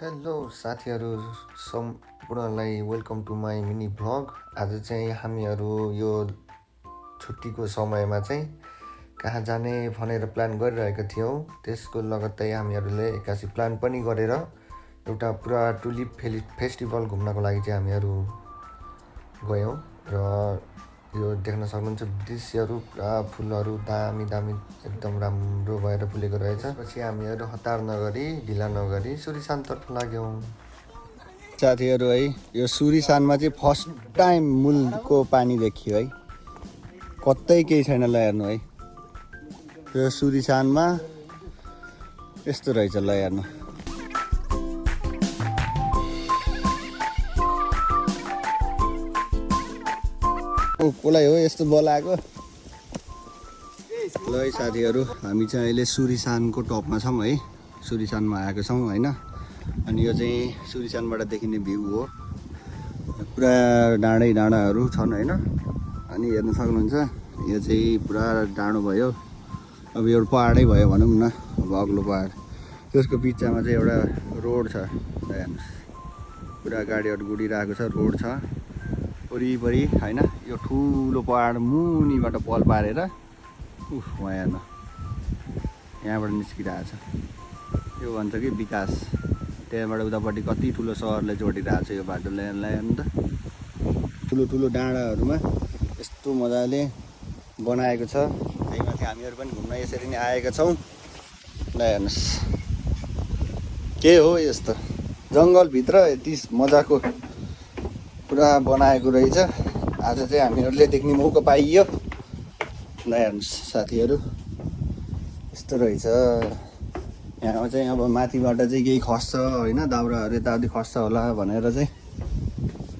Hello साथीहरू सम्पूर्णलाई welcome to my mini vlog. आज चाहिँ हामीहरू यो छुट्टीको समयमा चाहिँ कहाँ जाने भनेर प्लान गरिरहेका थियौँ। त्यसको लगत्तै हामीहरूले एक्कासी प्लान पनि गरेर एउटा पुरा टुलिप फेस्टिभल घुम्नको लागि चाहिँ हामीहरू गयौँ र यो देख्न सक्नुहुन्छ दृश्यहरू पुरा फुलहरू दामी दामी एकदम राम्रो भएर फुलेको रहेछ। त्यसपछि हामीहरू हतार नगरी ढिला नगरी सुरिसानतर्फ लाग्यौँ। साथीहरू है, यो सुरिसानमा चाहिँ फर्स्ट टाइम मूलको पानी देखियो है, कतै केही छैन। ल हेर्नु है, यो सुरिसानमा यस्तो रहेछ। ल हेर्नु, कसलाई हो यस्तो बोलाएको। ल है साथीहरू, हामी चाहिँ अहिले सुरिसानको टपमा छौँ है, सुरिसानमा आएको छौँ होइन। अनि यो चाहिँ सुरिसानबाट देखिने भ्यू हो, पुरा डाँडाहरू छन् होइन। अनि हेर्न सक्नुहुन्छ यो चाहिँ पुरा डाँडो भयो, अब एउटा पहाडै भयो भनौँ न, अब अग्लो पहाड। त्यसको बिचमा चाहिँ एउटा रोड छ, हेर्नुहोस् पुरा गाडीहरू गुडिरहेको छ, रोड छ वरिपरि होइन। यो ठुलो पहाड मुनिबाट पल पारेर वहाँ हेर्नु, यहाँबाट निस्किरहेको छ। यो भन्छ कि विकास, त्यहाँबाट उतापट्टि कति ठुलो सहरलाई जोडिरहेको छ यो बाटोले। हेर्नु त, ठुलो ठुलो डाँडाहरूमा यस्तो मजाले बनाएको छ। त्यही माथि हामीहरू पनि घुम्न यसरी नै आएका छौँ। ल हेर्नुहोस् के हो यस्तो जङ्गलभित्र यति मजाको पुरा बनाएको रहेछ। आज चाहिँ हामीहरूले देख्ने मौका पाइयो। ल हेर्नुहोस् साथीहरू, यस्तो रहेछ। यहाँ चाहिँ अब माथिबाट चाहिँ केही खस्छ होइन, दाउराहरू यताउति खस्छ होला भनेर चाहिँ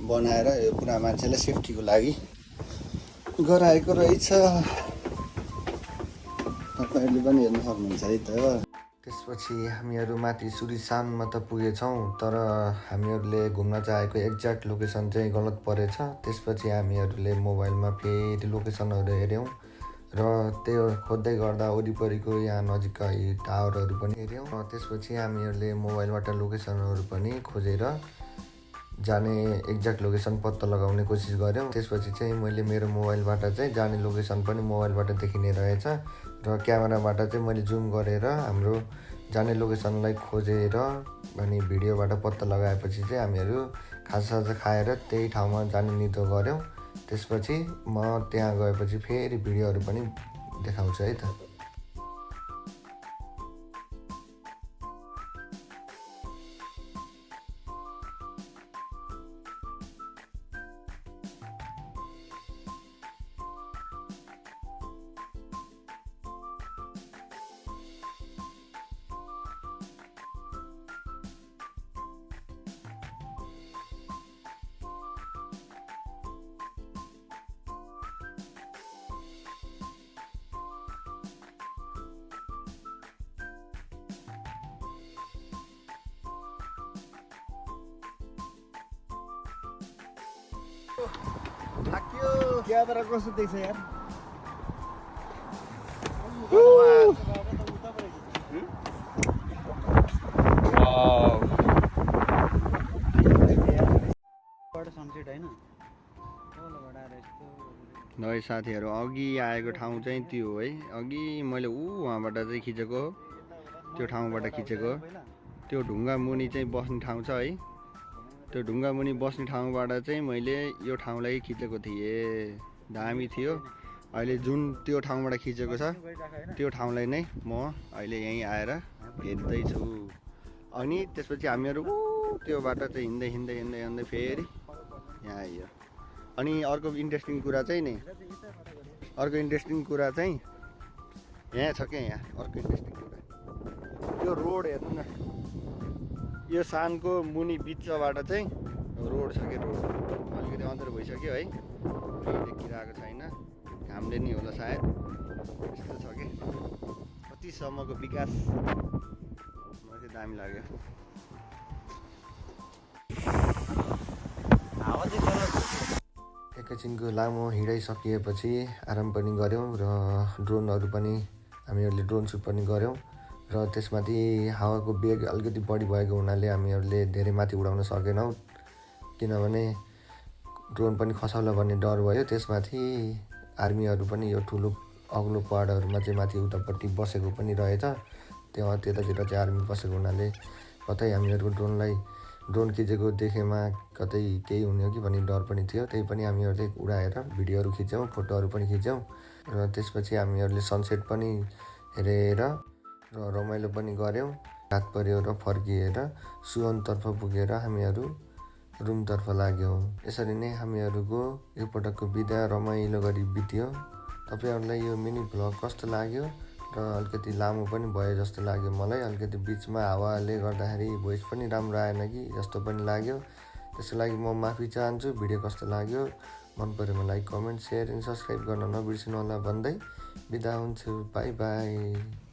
बनाएर यो पुरा मान्छेलाई सेफ्टीको लागि गराएको रहेछ। तपाईँहरूले पनि हेर्न सक्नुहुन्छ है त। त्यसपछि हामीहरू माथि सुरिसानमा त पुगेछौँ, तर हामीहरूले घुम्न चाहेको एक्ज्याक्ट लोकेसन चाहिँ गलत परेछ। त्यसपछि हामीहरूले मोबाइलमा फेरि लोकेसनहरू हेऱ्यौँ र त्यो खोज्दै गर्दा वरिपरिको यहाँ नजिकै टावरहरू पनि हेऱ्यौँ। त्यसपछि हामीहरूले मोबाइलबाट लोकेसनहरू पनि खोजेर जाने एक्ज्याक्ट लोकेसन पत्ता लगाउने कोसिस गऱ्यौँ। त्यसपछि चाहिँ मैले मेरो मोबाइलबाट चाहिँ जाने लोकेसन पनि मोबाइलबाट देखिने रहेछ र क्यामेराबाट चाहिँ मैले जुम गरेर हाम्रो जाने लोकेसनलाई खोजेर अनि भिडियोबाट पत्ता लगाएपछि चाहिँ हामीहरू खाजासाजा खाएर त्यही ठाउँमा जाने निधो गऱ्यौँ। त्यसपछि म त्यहाँ गएपछि फेरि भिडियोहरू पनि देखाउँछु है त। थाक्यो, क्यामेरा कस्तो देख्छ यार। है साथीहरू, अघि आएको ठाउँ चाहिँ त्यो है, अघि मैले वहाँबाट चाहिँ खिचेको, त्यो ठाउँबाट खिचेको। त्यो ढुङ्गा मुनि चाहिँ बस्ने ठाउँ छ है, त्यो ढुङ्गा मुनि बस्ने ठाउँबाट चाहिँ मैले यो ठाउँलाई खिचेको थिएँ, दामी थियो। अहिले जुन त्यो ठाउँबाट खिचेको छ त्यो ठाउँलाई नै म अहिले यहीँ आएर हेर्दैछु। अनि त्यसपछि हामीहरू त्यो बाटो चाहिँ हिँड्दै हिँड्दै हिँड्दै हिँड्दै फेरि यहाँ आइयो। अनि अर्को इन्ट्रेस्टिङ कुरा चाहिँ यहाँ छ क्या, यहाँ अर्को इन्ट्रेस्टिङ कुरा, यो रोड हेर्नु न, यो सानको मुनि बिचबाट चाहिँ रोड छ कि, रोड अलिकति अन्तर भइसक्यो है, देखिरहेको छैन, घामले नि होला सायद, यस्तो छ कि कतिसम्मको विकास। मलाई चाहिँ दामी लाग्यो। एकैछिनको लामो हिँडाइसकिएपछि आराम पनि गऱ्यौँ र ड्रोनहरू पनि हामीहरूले ड्रोन सुट पनि गऱ्यौँ र त्यसमाथि हावाको वेग अलिकति बढी भएको हुनाले हामीहरूले धेरै माथि उडाउन सकेनौँ, किनभने ड्रोन पनि खसाउला भन्ने डर भयो। त्यसमाथि आर्मीहरू पनि यो ठुलो अग्लो पहाडहरूमा चाहिँ माथि उतापट्टि बसेको पनि रहेछ। त्यतातिर चाहिँ आर्मी बसेको हुनाले कतै हामीहरूको ड्रोन खिचेको देखेमा कतै केही हुने हो कि भन्ने डर पनि थियो। त्यही पनि हामीहरूले उडाएर भिडियोहरू खिच्यौँ, फोटोहरू पनि खिच्यौँ। र त्यसपछि हामीहरूले सनसेट पनि हेरेर र रमाइलो पनि गऱ्यौँ। रात पर्यो र फर्किएर सुवनतर्फ पुगेर हामीहरू रुमतर्फ लाग्यौँ। यसरी नै हामीहरूको यो पटकको बिदा रमाइलो गरी बित्यो। तपाईँहरूलाई यो मिनी भ्लग कस्तो लाग्यो र अलिकति लामो पनि भयो जस्तो लाग्यो मलाई। अलिकति बिचमा हावाले गर्दाखेरि भोइस पनि राम्रो आएन कि जस्तो पनि लाग्यो। त्यसको लागि म माफी चाहन्छु। भिडियो कस्तो लाग्यो मन पऱ्यो भने like, comment, share and subscribe गर्न नबिर्सिनु होला भन्दै बिदा हुन्छु। By by.